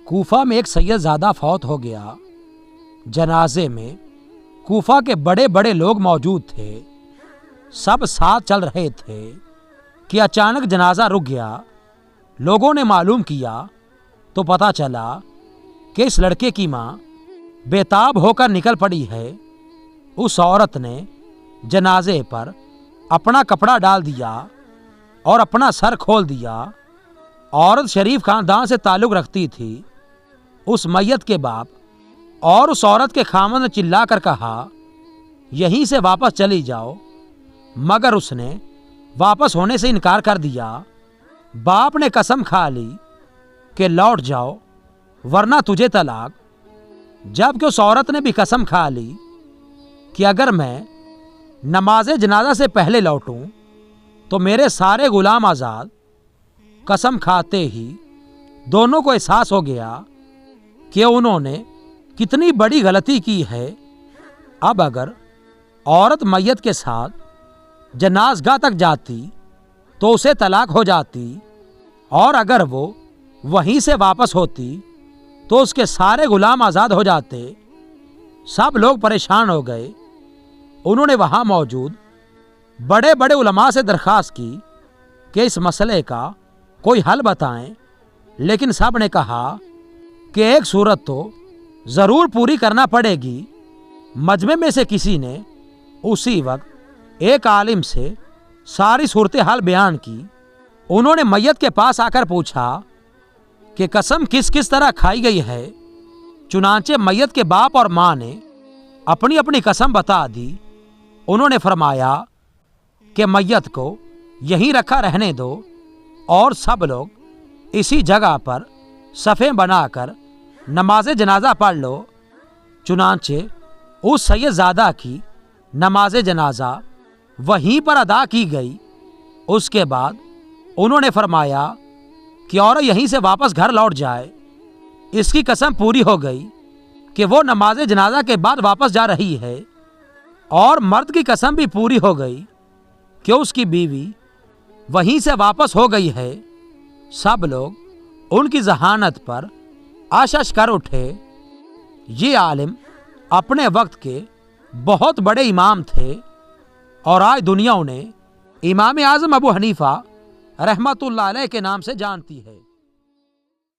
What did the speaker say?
کوفہ میں ایک سید زادہ فوت ہو گیا۔ جنازے میں کوفہ کے بڑے بڑے لوگ موجود تھے، سب ساتھ چل رہے تھے کہ اچانک جنازہ رک گیا۔ لوگوں نے معلوم کیا تو پتہ چلا کہ اس لڑکے کی ماں بےتاب ہو کر نکل پڑی ہے۔ اس عورت نے جنازے پر اپنا کپڑا ڈال دیا اور اپنا سر کھول دیا۔ عورت شریف خاندان سے تعلق رکھتی تھی۔ اس میت کے باپ اور اس عورت کے خاوند نے چلا کر کہا، یہیں سے واپس چلی جاؤ، مگر اس نے واپس ہونے سے انکار کر دیا۔ باپ نے قسم کھا لی کہ لوٹ جاؤ ورنہ تجھے طلاق، جبکہ اس عورت نے بھی قسم کھا لی کہ اگر میں نماز جنازہ سے پہلے لوٹوں تو میرے سارے غلام آزاد۔ قسم کھاتے ہی دونوں کو احساس ہو گیا کہ انہوں نے کتنی بڑی غلطی کی ہے۔ اب اگر عورت میت کے ساتھ جنازگاہ تک جاتی تو اسے طلاق ہو جاتی، اور اگر وہ وہیں سے واپس ہوتی تو اس کے سارے غلام آزاد ہو جاتے۔ سب لوگ پریشان ہو گئے۔ انہوں نے وہاں موجود بڑے بڑے علماء سے درخواست کی کہ اس مسئلے کا کوئی حل بتائیں، لیکن سب نے کہا کہ ایک صورت تو ضرور پوری کرنا پڑے گی۔ مجمع میں سے کسی نے اسی وقت ایک عالم سے ساری صورتحال بیان کی۔ انہوں نے میت کے پاس آ کر پوچھا کہ قسم کس کس طرح کھائی گئی ہے۔ چنانچہ میت کے باپ اور ماں نے اپنی اپنی قسم بتا دی۔ انہوں نے فرمایا کہ میت کو یہیں رکھا رہنے دو اور سب لوگ اسی جگہ پر صفیں بنا کر نماز جنازہ پڑھ لو۔ چنانچہ اس سید زادہ کی نماز جنازہ وہیں پر ادا کی گئی۔ اس کے بعد انہوں نے فرمایا کہ عورت یہیں سے واپس گھر لوٹ جائے۔ اس کی قسم پوری ہو گئی کہ وہ نماز جنازہ کے بعد واپس جا رہی ہے، اور مرد کی قسم بھی پوری ہو گئی کہ اس کی بیوی وہیں سے واپس ہو گئی ہے۔ سب لوگ ان کی ذہانت پر آشش کر اٹھے۔ یہ عالم اپنے وقت کے بہت بڑے امام تھے، اور آج دنیا انہیں امام اعظم ابو حنیفہ رحمۃ اللہ علیہ کے نام سے جانتی ہے۔